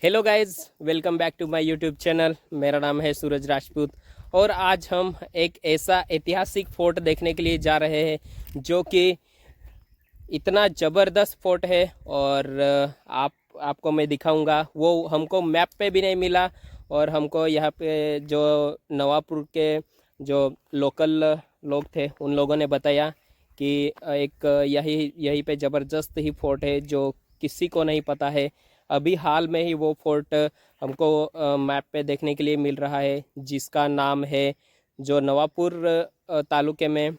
Hello guys, welcome back to my YouTube channel. मेरा नाम है सूरज राजपूत और आज हम एक ऐसा ऐतिहासिक फोर्ट देखने के लिए जा रहे हैं जो कि इतना ज़बरदस्त फोर्ट है। और आपको मैं दिखाऊंगा। वो हमको मैप पे भी नहीं मिला और हमको यहाँ पे जो नवापुर के जो लोकल लोग थे उन लोगों ने बताया कि एक यही यहीं पे ज़बरदस्त ही फोर्ट है जो किसी को नहीं पता है। अभी हाल में ही वो फोर्ट हमको मैप पे देखने के लिए मिल रहा है, जिसका नाम है जो नवापुर तालुके में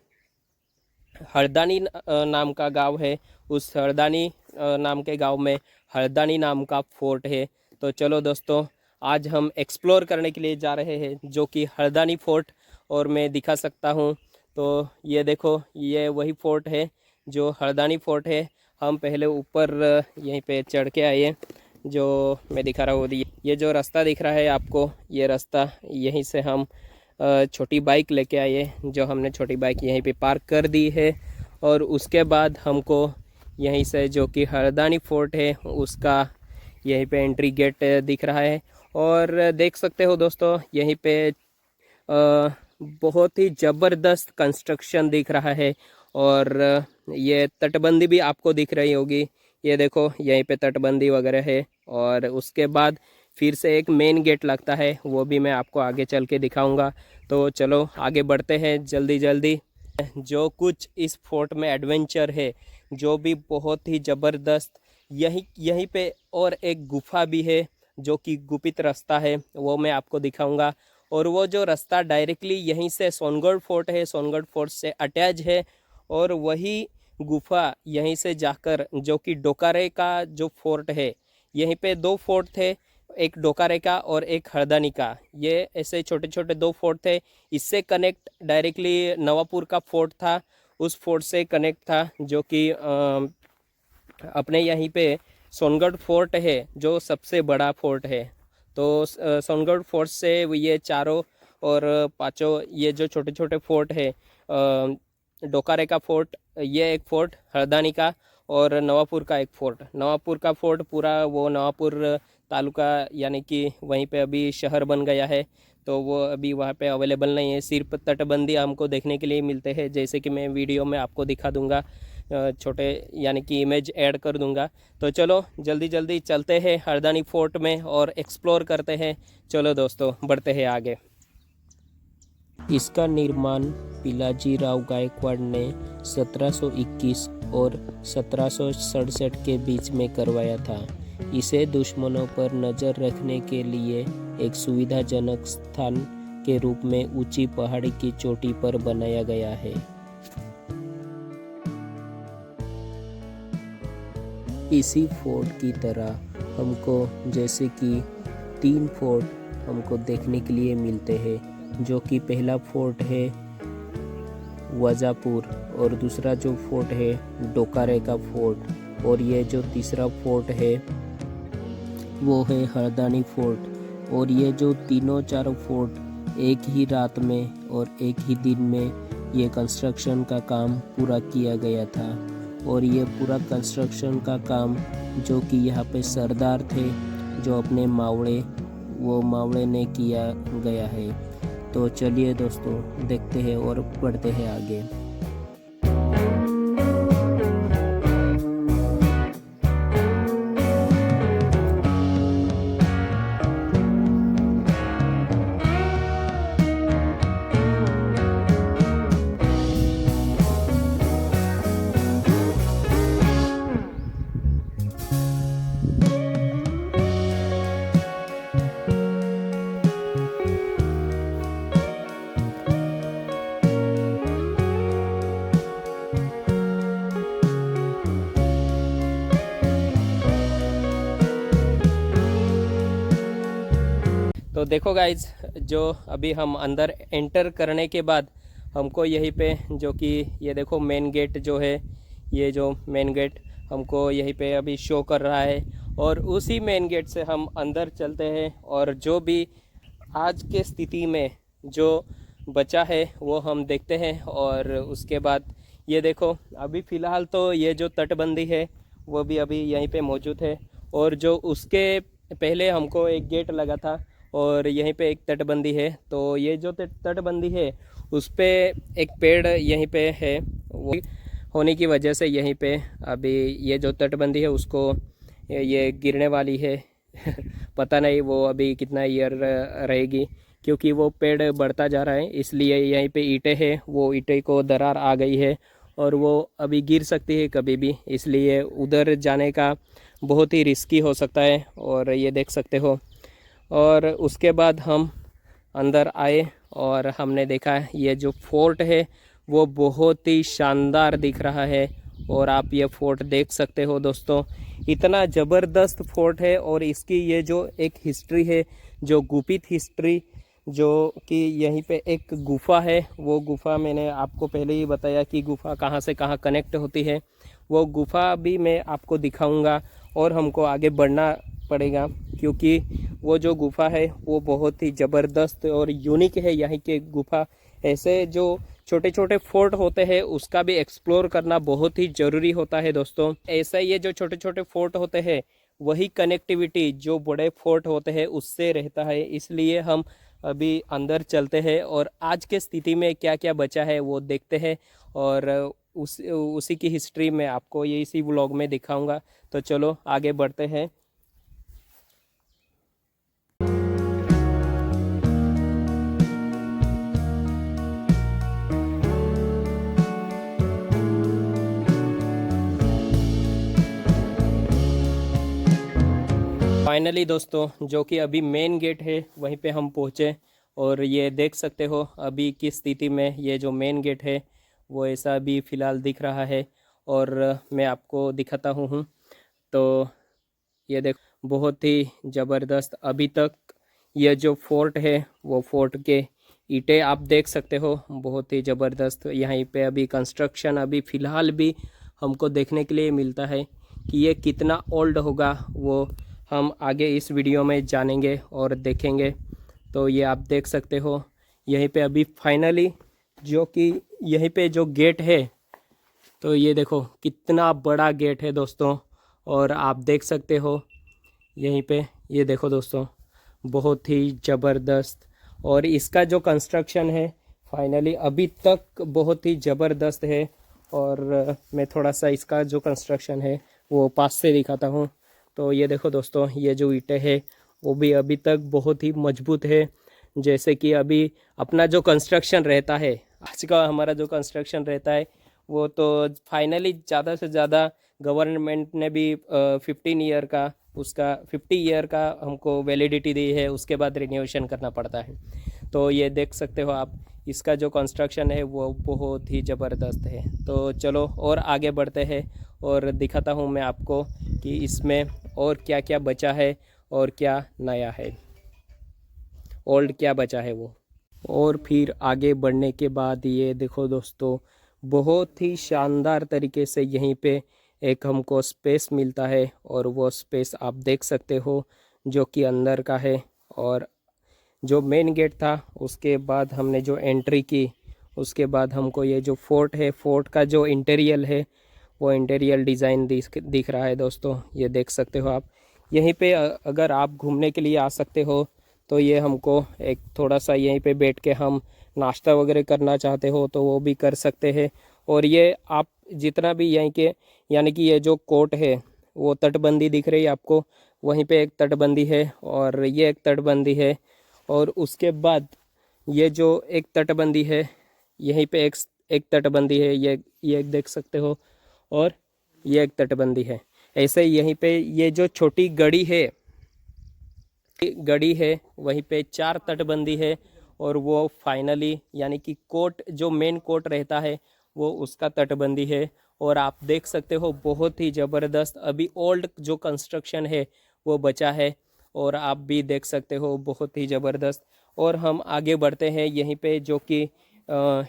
हरदानी नाम का गांव है। उस हरदानी नाम के गांव में हरदानी नाम का फोर्ट है। तो चलो दोस्तों, आज हम एक्सप्लोर करने के लिए जा रहे हैं जो कि हरदानी फोर्ट, और मैं दिखा सकता हूँ। तो ये देखो, ये वही फोर्ट है जो हरदानी फोर्ट है। हम पहले ऊपर यहीं पे चढ़ के आए, जो मैं दिखा रहा हूँ। ये जो रास्ता दिख रहा है आपको, ये रास्ता यहीं से हम छोटी बाइक लेके आए, जो हमने छोटी बाइक यहीं पे पार्क कर दी है। और उसके बाद हमको यहीं से जो कि हरदानी फोर्ट है उसका यहीं पे एंट्री गेट दिख रहा है। और देख सकते हो दोस्तों, यहीं पे बहुत ही ज़बरदस्त कंस्ट्रक्शन दिख रहा है। और ये तटबंदी भी आपको दिख रही होगी। ये देखो, यहीं पे तटबंदी वगैरह है। और उसके बाद फिर से एक मेन गेट लगता है, वो भी मैं आपको आगे चल के दिखाऊंगा। तो चलो आगे बढ़ते हैं जल्दी जल्दी। जो कुछ इस फोर्ट में एडवेंचर है, जो भी बहुत ही ज़बरदस्त। यहीं यहीं पे और एक गुफा भी है जो कि गुपित रास्ता है, वो मैं आपको दिखाऊंगा। और वो जो रास्ता डायरेक्टली यहीं से सोनगढ़ फोर्ट है, सोनगढ़ फोर्ट से अटैच है। और वही गुफा यहीं से जाकर जो कि डोकारे का जो फोर्ट है, यहीं पे दो फोर्ट थे, एक डोकारे का और एक हरदानी का। ये ऐसे छोटे छोटे दो फोर्ट थे। इससे कनेक्ट डायरेक्टली नवापुर का फोर्ट था, उस फोर्ट से कनेक्ट था जो कि अपने यहीं पे सोनगढ़ फोर्ट है जो सबसे बड़ा फोर्ट है। तो सोनगढ़ फोर्ट से ये चारों और पांचों ये जो छोटे छोटे फोर्ट है, डोकारे का फोर्ट, ये एक फोर्ट हरदानी का, और नवापुर का एक फोर्ट। नवापुर का फोर्ट पूरा वो नवापुर तालुका यानी कि वहीं पे अभी शहर बन गया है, तो वो अभी वहाँ पे अवेलेबल नहीं है। सिर्फ तटबंदी हमको देखने के लिए मिलते हैं, जैसे कि मैं वीडियो में आपको दिखा दूंगा, छोटे यानी कि इमेज ऐड कर दूंगा। तो चलो जल्दी जल्दी चलते हैं हरदानी फोर्ट में और एक्सप्लोर करते हैं। चलो दोस्तों, बढ़ते हैं आगे। इसका निर्माण पिलाजी राव गायकवाड़ ने 1721 और 1767 के बीच में करवाया था। इसे दुश्मनों पर नज़र रखने के लिए एक सुविधाजनक स्थान के रूप में ऊंची पहाड़ी की चोटी पर बनाया गया है। इसी फोर्ट की तरह हमको जैसे कि 3 फोर्ट हमको देखने के लिए मिलते हैं, जो कि पहला फोर्ट है वजापुर, और दूसरा जो फोर्ट है डोकारे का फोर्ट, और ये जो तीसरा फोर्ट है वो है हरदानी फोर्ट। और ये जो तीनों चारों फोर्ट एक ही रात में और एक ही दिन में ये कंस्ट्रक्शन का काम पूरा किया गया था। और ये पूरा कंस्ट्रक्शन का काम जो कि यहाँ पे सरदार थे जो अपने मावड़े ने किया गया है। तो चलिए दोस्तों, देखते हैं और बढ़ते हैं आगे। तो देखो गाइज, जो अभी हम अंदर एंटर करने के बाद हमको यहीं पे जो कि ये देखो मेन गेट जो है, ये जो मेन गेट हमको यहीं पे अभी शो कर रहा है। और उसी मेन गेट से हम अंदर चलते हैं और जो भी आज के स्थिति में जो बचा है वो हम देखते हैं। और उसके बाद ये देखो, अभी फ़िलहाल तो ये जो तटबंदी है वो भी अभी यहीं पे मौजूद है। और जो उसके पहले हमको एक गेट लगा था और यहीं पे एक तटबंदी है। तो ये जो तटबंदी है उस पे एक पेड़ यहीं पे है, वो होने की वजह से यहीं पे अभी ये जो तटबंदी है उसको ये गिरने वाली है। पता नहीं वो अभी कितना ईयर रहेगी, क्योंकि वो पेड़ बढ़ता जा रहा है, इसलिए यहीं पे ईंटें हैं, वो ईंटें को दरार आ गई है और वो अभी गिर सकती है कभी भी, इसलिए उधर जाने का बहुत ही रिस्की हो सकता है। और ये देख सकते हो। और उसके बाद हम अंदर आए और हमने देखा ये जो फोर्ट है वो बहुत ही शानदार दिख रहा है। और आप ये फोर्ट देख सकते हो दोस्तों, इतना ज़बरदस्त फोर्ट है। और इसकी ये जो एक हिस्ट्री है, जो गुपित हिस्ट्री, जो कि यहीं पे एक गुफा है, वो गुफा मैंने आपको पहले ही बताया कि गुफा कहाँ से कहाँ कनेक्ट होती है। वो गुफा भी मैं आपको दिखाऊंगा और हमको आगे बढ़ना पड़ेगा, क्योंकि वो जो गुफा है वो बहुत ही ज़बरदस्त और यूनिक है। यहाँ के गुफा ऐसे जो छोटे छोटे फोर्ट होते हैं उसका भी एक्सप्लोर करना बहुत ही ज़रूरी होता है दोस्तों। ऐसा ये जो छोटे छोटे फोर्ट होते हैं वही कनेक्टिविटी जो बड़े फोर्ट होते हैं उससे रहता है। इसलिए हम अभी अंदर चलते हैं और आज के स्थिति में क्या क्या बचा है वो देखते हैं। और उसी की हिस्ट्री में आपको ये इसी व्लॉग में दिखाऊंगा। तो चलो आगे बढ़ते हैं। फाइनली दोस्तों, जो कि अभी मेन गेट है वहीं पे हम पहुँचे। और ये देख सकते हो अभी की स्थिति में ये जो मेन गेट है वो ऐसा अभी फ़िलहाल दिख रहा है। और मैं आपको दिखाता हूँ। तो ये देख, बहुत ही ज़बरदस्त अभी तक ये जो फोर्ट है वो फोर्ट के ईंटें आप देख सकते हो, बहुत ही ज़बरदस्त। यहाँ पे अभी कंस्ट्रक्शन अभी फ़िलहाल भी हमको देखने के लिए मिलता है कि ये कितना ओल्ड होगा, वो हम आगे इस वीडियो में जानेंगे और देखेंगे। तो ये आप देख सकते हो यहीं पे अभी फाइनली जो कि यहीं पे जो गेट है, तो ये देखो कितना बड़ा गेट है दोस्तों। और आप देख सकते हो यहीं पे, ये देखो दोस्तों, बहुत ही ज़बरदस्त। और इसका जो कंस्ट्रक्शन है फाइनली अभी तक बहुत ही ज़बरदस्त है। और मैं थोड़ा सा इसका जो कंस्ट्रक्शन है वो पास से दिखाता हूँ। तो ये देखो दोस्तों, ये जो ईंटें है वो भी अभी तक बहुत ही मजबूत है। जैसे कि अभी अपना जो कंस्ट्रक्शन रहता है, आज का हमारा जो कंस्ट्रक्शन रहता है वो तो फाइनली ज़्यादा से ज़्यादा गवर्नमेंट ने भी 15 ईयर का, उसका 50 ईयर का हमको वैलिडिटी दी है, उसके बाद रिन्यूएशन करना पड़ता है। तो ये देख सकते हो आप, इसका जो कंस्ट्रक्शन है वो बहुत ही ज़बरदस्त है। तो चलो और आगे बढ़ते हैं और दिखाता हूँ मैं आपको कि इसमें और क्या क्या बचा है और क्या नया है, ओल्ड क्या बचा है वो। और फिर आगे बढ़ने के बाद ये देखो दोस्तों, बहुत ही शानदार तरीके से यहीं पे एक हमको स्पेस मिलता है। और वो स्पेस आप देख सकते हो जो कि अंदर का है। और जो मेन गेट था उसके बाद हमने जो एंट्री की, उसके बाद हमको ये जो फोर्ट है, फोर्ट का जो इंटीरियर है वो इंटीरियर डिज़ाइन दिख रहा है दोस्तों। ये देख सकते हो आप। यहीं पे अगर आप घूमने के लिए आ सकते हो तो ये हमको एक थोड़ा सा यहीं पे बैठ के हम नाश्ता वगैरह करना चाहते हो तो वो भी कर सकते हैं। और ये आप जितना भी यहीं के, यानी कि ये जो कोर्ट है वो तटबंदी दिख रही है आपको, वहीं पे एक तटबंदी है और ये एक तटबंदी है। और उसके बाद ये जो एक तटबंदी है, यहीं पे एक तटबंदी है, ये देख सकते हो। और ये एक तटबंदी है। ऐसे यहीं पे ये जो छोटी गड़ी है वहीं पे 4 तटबंदी है। और वो फाइनली यानी कि कोर्ट, जो मेन कोर्ट रहता है वो उसका तटबंदी है। और आप देख सकते हो बहुत ही ज़बरदस्त अभी ओल्ड जो कंस्ट्रक्शन है वो बचा है। और आप भी देख सकते हो बहुत ही ज़बरदस्त। और हम आगे बढ़ते हैं यहीं पे, जो कि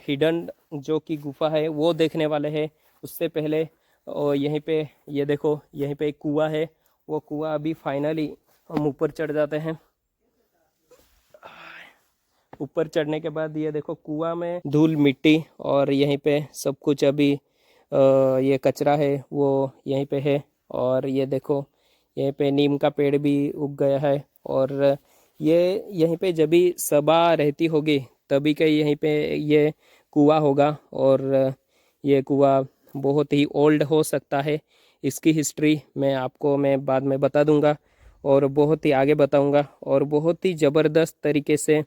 हिडन जो कि गुफा है वो देखने वाले हैं। उससे पहले और यहीं पे ये देखो, यहीं पे एक कुआं है, वो कुआं अभी फाइनली हम ऊपर चढ़ जाते हैं। ऊपर चढ़ने के बाद ये देखो कुआं में धूल मिट्टी और यहीं पे सब कुछ अभी ये कचरा है वो यहीं पे है। और ये देखो यहीं पे नीम का पेड़ भी उग गया है। और ये यहीं पे जब भी सभा रहती होगी तभी के यहीं पे ये कुआं होगा। और ये कुआं बहुत ही ओल्ड हो सकता है। इसकी हिस्ट्री मैं बाद में बता दूंगा और बहुत ही आगे बताऊंगा। और बहुत ही ज़बरदस्त तरीके से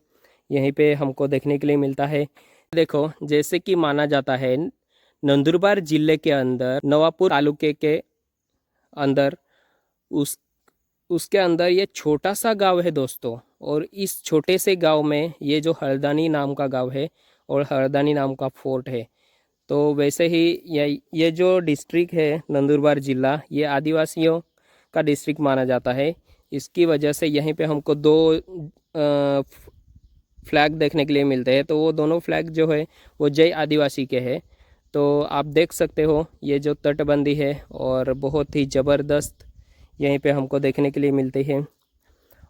यहीं पे हमको देखने के लिए मिलता है। देखो, जैसे कि माना जाता है नंदुरबार जिले के अंदर नवापुर तालुके के अंदर उस उसके अंदर ये छोटा सा गांव है दोस्तों। और इस छोटे से गांव में ये जो हरदानी नाम का गांव है और हरदानी नाम का फोर्ट है। तो वैसे ही ये जो डिस्ट्रिक्ट है नंदुरबार जिला, ये आदिवासियों का डिस्ट्रिक्ट माना जाता है। इसकी वजह से यहीं पे हमको दो फ्लैग देखने के लिए मिलते हैं। तो वो दोनों फ्लैग जो है वो जय आदिवासी के हैं। तो आप देख सकते हो ये जो तटबंदी है और बहुत ही ज़बरदस्त यहीं पे हमको देखने के लिए मिलती है।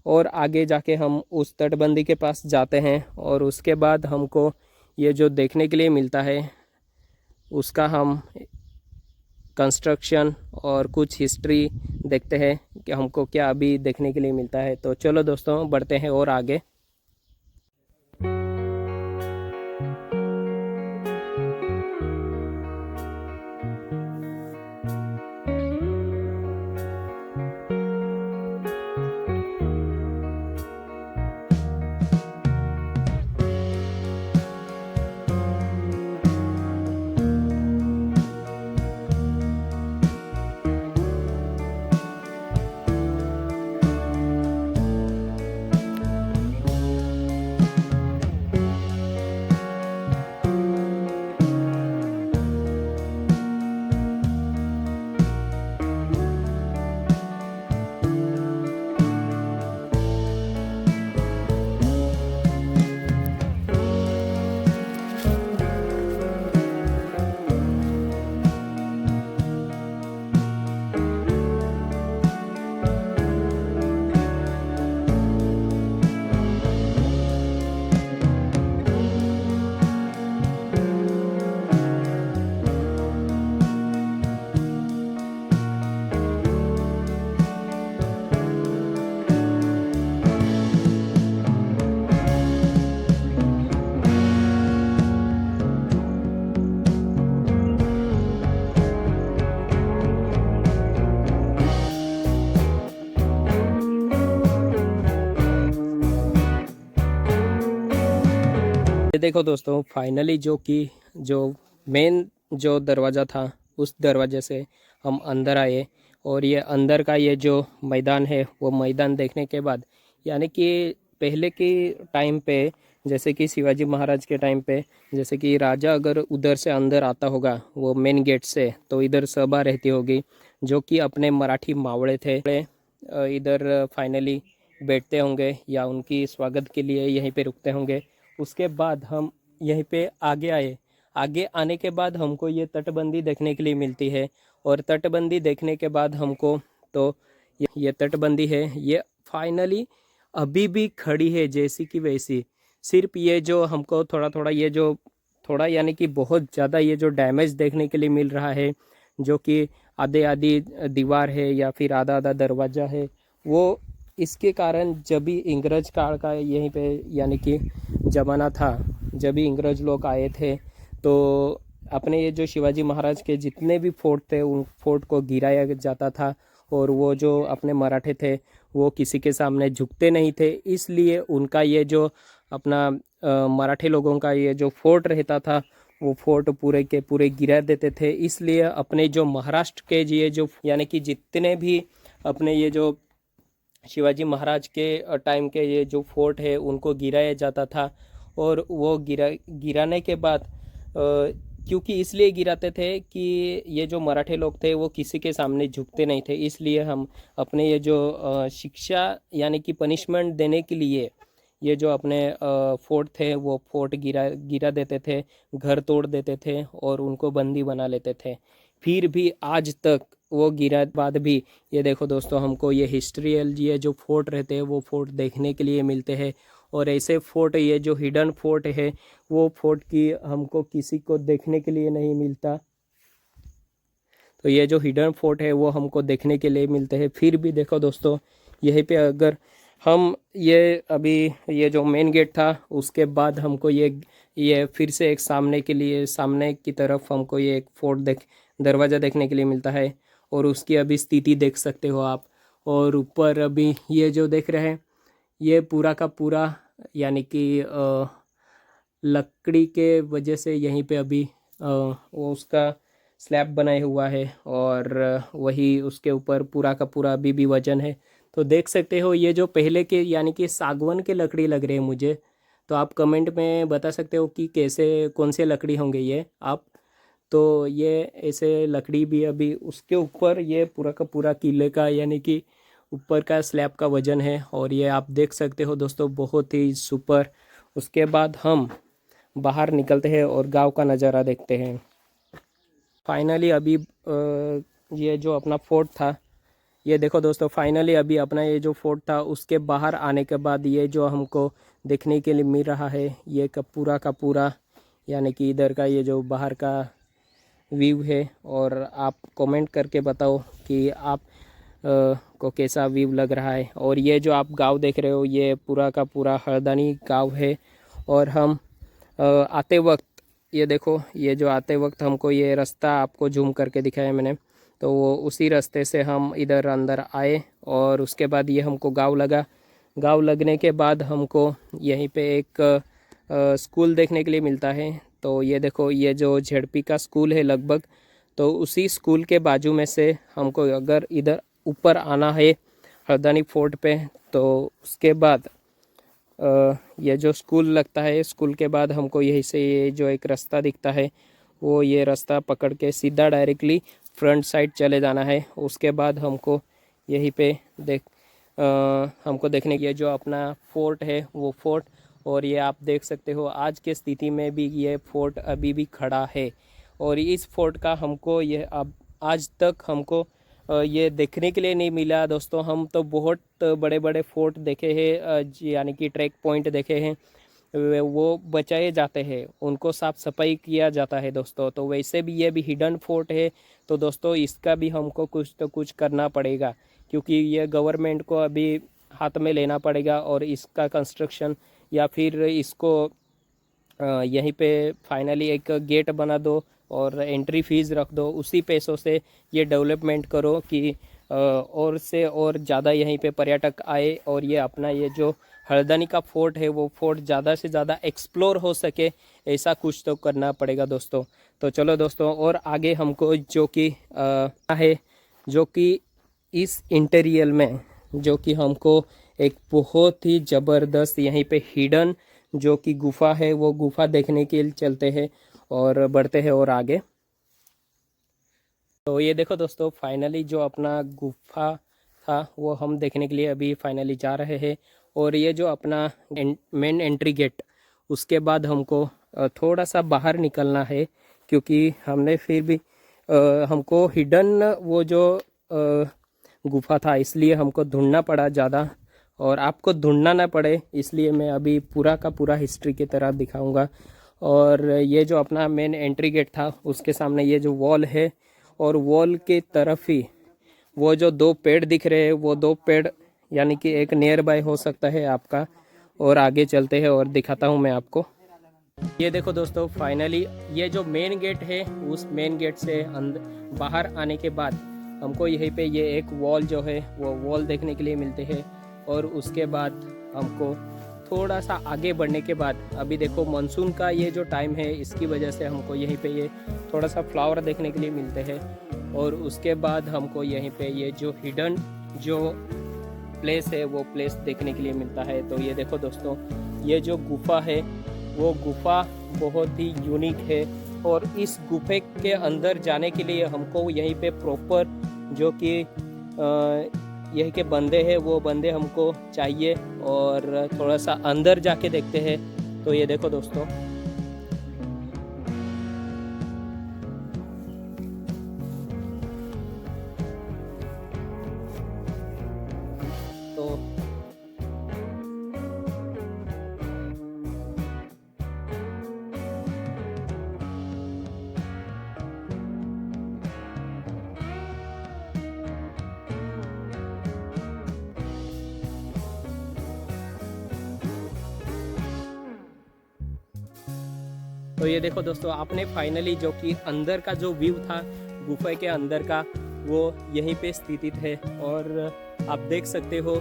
और आगे जाके हम उस तटबंदी के पास जाते हैं और उसके बाद हमको ये जो देखने के लिए मिलता है उसका हम कंस्ट्रक्शन और कुछ हिस्ट्री देखते हैं कि हमको क्या अभी देखने के लिए मिलता है। तो चलो दोस्तों, बढ़ते हैं और आगे। ये देखो दोस्तों, फाइनली जो मेन जो दरवाज़ा था उस दरवाजे से हम अंदर आए। और ये अंदर का ये जो मैदान है वो मैदान देखने के बाद, यानी कि पहले के टाइम पे, जैसे कि शिवाजी महाराज के टाइम पे, जैसे कि राजा अगर उधर से अंदर आता होगा वो मेन गेट से, तो इधर सभा रहती होगी जो कि अपने मराठी मावड़े थे इधर फाइनली बैठते होंगे या उनकी स्वागत के लिए यहीं पे रुकते होंगे। उसके बाद हम यहीं पे आगे आए। आगे आने के बाद हमको ये तटबंदी देखने के लिए मिलती है। और तटबंदी देखने के बाद हमको तो ये तटबंदी है, ये फाइनली अभी भी खड़ी है जैसी कि वैसी। सिर्फ ये जो हमको थोड़ा थोड़ा ये जो थोड़ा यानी कि बहुत ज़्यादा ये जो डैमेज देखने के लिए मिल रहा है, जो कि आधे आधी दीवार है या फिर आधा आधा दरवाज़ा है, वो इसके कारण जब भी इंग्रज काल का यहीं पे यानी कि ज़माना था, जब भी इंग्रज लोग आए थे, तो अपने ये जो शिवाजी महाराज के जितने भी फोर्ट थे उन फोर्ट को गिराया जाता था। और वो जो अपने मराठे थे वो किसी के सामने झुकते नहीं थे, इसलिए उनका ये जो अपना मराठे लोगों का ये जो फोर्ट रहता था वो फोर्ट पूरे के पूरे गिरा देते थे। इसलिए अपने जो महाराष्ट्र के ये जो यानी कि जितने भी अपने ये जो शिवाजी महाराज के टाइम के ये जो फोर्ट है उनको गिराया जाता था। और वो गिराने के बाद क्योंकि इसलिए गिराते थे कि ये जो मराठे लोग थे वो किसी के सामने झुकते नहीं थे, इसलिए हम अपने ये जो शिक्षा यानी कि पनिशमेंट देने के लिए ये जो अपने फोर्ट थे वो फोर्ट गिरा देते थे, घर तोड़ देते थे और उनको बंदी बना लेते थे। फिर भी आज तक वो गिरा बाद भी ये देखो दोस्तों, हमको ये हिस्ट्रियल ये जो फोर्ट रहते हैं वो फोर्ट देखने के लिए मिलते हैं। और ऐसे फोर्ट, ये जो हिडन फोर्ट है वो फोर्ट की हमको किसी को देखने के लिए नहीं मिलता। तो ये जो हिडन फोर्ट है वो हमको देखने के लिए मिलते हैं। फिर भी देखो दोस्तों, यहीं पे अगर हम ये अभी ये जो मेन गेट था उसके बाद हमको ये फिर से एक सामने की तरफ हमको ये एक दरवाज़ा देखने के लिए मिलता है। और उसकी अभी स्थिति देख सकते हो आप। और ऊपर अभी ये जो देख रहे हैं ये पूरा का पूरा यानी कि लकड़ी के वजह से यहीं पे अभी वो उसका स्लैब बनाया हुआ है। और वही उसके ऊपर पूरा का पूरा अभी भी वजन है। तो देख सकते हो ये जो पहले के यानी कि सागवान के लकड़ी लग रहे हैं मुझे। तो आप कमेंट में बता सकते हो कि कैसे कौन से लकड़ी होंगे ये आप। तो ये ऐसे लकड़ी भी अभी उसके ऊपर ये पूरा का पूरा किले का यानी कि ऊपर का स्लैब का वजन है। और ये आप देख सकते हो दोस्तों, बहुत ही सुपर। उसके बाद हम बाहर निकलते हैं और गांव का नज़ारा देखते हैं। फाइनली अभी ये जो अपना फोर्ट था, ये देखो दोस्तों, फाइनली अभी अपना ये जो फोर्ट था उसके बाहर आने के बाद ये जो हमको देखने के लिए मिल रहा है ये का पूरा यानी कि इधर का ये जो बाहर का व्यू है। और आप कमेंट करके बताओ कि आप को कैसा व्यू लग रहा है। और ये जो आप गांव देख रहे हो ये पूरा का पूरा हरदानी गांव है। और हम आते वक्त ये देखो, ये जो आते वक्त हमको ये रास्ता आपको जूम करके दिखाया मैंने, तो वो उसी रास्ते से हम इधर अंदर आए। और उसके बाद ये हमको गांव लगा। गांव लगने के बाद हमको यहीं पे एक स्कूल देखने के लिए मिलता है। तो ये देखो, ये जो झेडपी का स्कूल है लगभग, तो उसी स्कूल के बाजू में से हमको अगर इधर ऊपर आना है हरदानी फोर्ट पे, तो उसके बाद ये जो स्कूल लगता है, स्कूल के बाद हमको यहीं से ये जो एक रास्ता दिखता है वो ये रास्ता पकड़ के सीधा डायरेक्टली फ्रंट साइड चले जाना है। उसके बाद हमको यहीं पे हमको देखने की जो अपना फोर्ट है वो फोर्ट। और ये आप देख सकते हो आज के स्थिति में भी ये फोर्ट अभी भी खड़ा है। और इस फोर्ट का हमको ये अब आज तक हमको ये देखने के लिए नहीं मिला दोस्तों। हम तो बहुत बड़े बड़े फोर्ट देखे हैं, यानी कि ट्रैक पॉइंट देखे हैं, वो बचाए जाते हैं, उनको साफ सफाई किया जाता है दोस्तों। तो वैसे भी ये भी हिडन फोर्ट है। तो दोस्तों इसका भी हमको कुछ तो कुछ करना पड़ेगा, क्योंकि ये गवर्नमेंट को अभी हाथ में लेना पड़ेगा। और इसका कंस्ट्रक्शन या फिर इसको यहीं पे फाइनली एक गेट बना दो और एंट्री फीस रख दो, उसी पैसों से ये डेवलपमेंट करो कि और से और ज़्यादा यहीं पे पर्यटक आए और ये अपना ये जो हल्द्वानी का फोर्ट है वो फोर्ट ज़्यादा से ज़्यादा एक्सप्लोर हो सके। ऐसा कुछ तो करना पड़ेगा दोस्तों। तो चलो दोस्तों, और आगे हमको जो कि है जो कि इस इंटीरियर में जो कि हमको एक बहुत ही ज़बरदस्त यहीं पे हिडन जो कि गुफा है वो गुफा देखने के लिए चलते हैं और बढ़ते हैं और आगे। तो ये देखो दोस्तों, फाइनली जो अपना गुफा था वो हम देखने के लिए अभी फाइनली जा रहे हैं। और ये जो अपना मेन एंट्री गेट, उसके बाद हमको थोड़ा सा बाहर निकलना है, क्योंकि हमने फिर भी हमको हिडन वो जो गुफा था इसलिए हमको ढूंढना पड़ा ज़्यादा। और आपको ढूंढना ना पड़े इसलिए मैं अभी पूरा का पूरा हिस्ट्री की तरह दिखाऊंगा। और ये जो अपना मेन एंट्री गेट था उसके सामने ये जो वॉल है, और वॉल के तरफ ही वो जो दो पेड़ दिख रहे हैं वो दो पेड़ यानी कि एक नियर बाय हो सकता है आपका। और आगे चलते हैं और दिखाता हूँ मैं आपको। ये देखो दोस्तों, फाइनली ये जो मेन गेट है उस मेन गेट से अंदर बाहर आने के बाद हमको यहीं पे ये एक वॉल जो है वो वॉल देखने के लिए मिलते हैं। और उसके बाद हमको थोड़ा सा आगे बढ़ने के बाद अभी देखो मानसून का ये जो टाइम है इसकी वजह से हमको यहीं पे ये थोड़ा सा फ्लावर देखने के लिए मिलते हैं। और उसके बाद हमको यहीं पे ये जो हिडन जो प्लेस है वो प्लेस देखने के लिए मिलता है। तो ये देखो दोस्तों, ये जो गुफा है वो गुफा बहुत ही यूनिक है। और इस गुफे के अंदर जाने के लिए हमको यहीं पे प्रॉपर जो कि यही के बंदे हैं वो बंदे हमको चाहिए। और थोड़ा सा अंदर जाके देखते हैं। तो ये देखो दोस्तों, तो तो ये देखो दोस्तों, आपने फाइनली जो कि अंदर का जो व्यू था गुफा के अंदर का, वो यहीं पे स्थित है और आप देख सकते हो।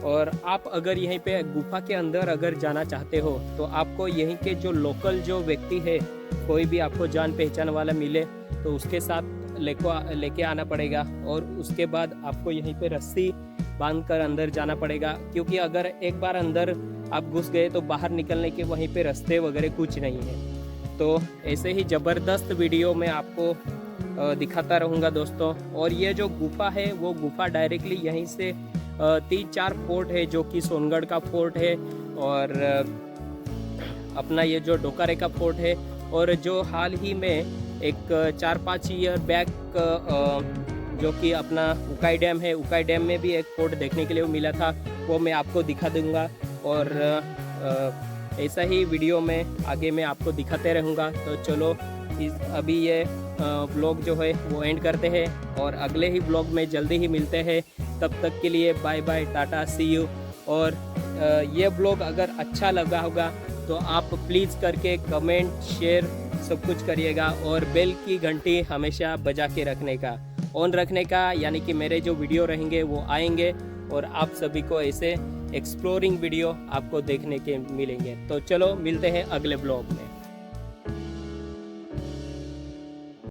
और आप अगर यहीं पे गुफा के अंदर अगर जाना चाहते हो तो आपको यहीं के जो लोकल जो व्यक्ति है, कोई भी आपको जान पहचान वाला मिले तो उसके साथ लेके आना पड़ेगा। और उसके बाद आपको यहीं पे रस्सी बांध कर अंदर जाना पड़ेगा, क्योंकि अगर एक बार अंदर आप घुस गए तो बाहर निकलने के वहीं पे रास्ते वगैरह कुछ नहीं है। तो ऐसे ही ज़बरदस्त वीडियो मैं आपको दिखाता रहूँगा दोस्तों। और ये जो गुफा है वो गुफा डायरेक्टली यहीं से 3-4 फोर्ट है, जो कि सोनगढ़ का फोर्ट है और अपना ये जो डोकारे का फोर्ट है। और जो हाल ही में एक 4-5 ईयर बैक जो कि अपना उकाई डैम है, उकाई डैम में भी एक फोर्ट देखने के लिए मिला था, वो मैं आपको दिखा दूंगा। और ऐसा ही वीडियो में आगे मैं आपको दिखाते रहूँगा। तो चलो अभी ये ब्लॉग जो है वो एंड करते हैं और अगले ही ब्लॉग में जल्दी ही मिलते हैं। तब तक के लिए bye bye, tata, see you. और ये ब्लॉग अगर अच्छा लगा होगा तो आप प्लीज़ करके कमेंट, शेयर सब कुछ करिएगा और बेल की घंटी हमेशा बजा के रखने का, ऑन रखने का, यानी कि मेरे जो वीडियो रहेंगे वो आएंगे और आप सभी को ऐसे एक्सप्लोरिंग वीडियो आपको देखने के मिलेंगे। तो चलो मिलते हैं अगले ब्लॉग में।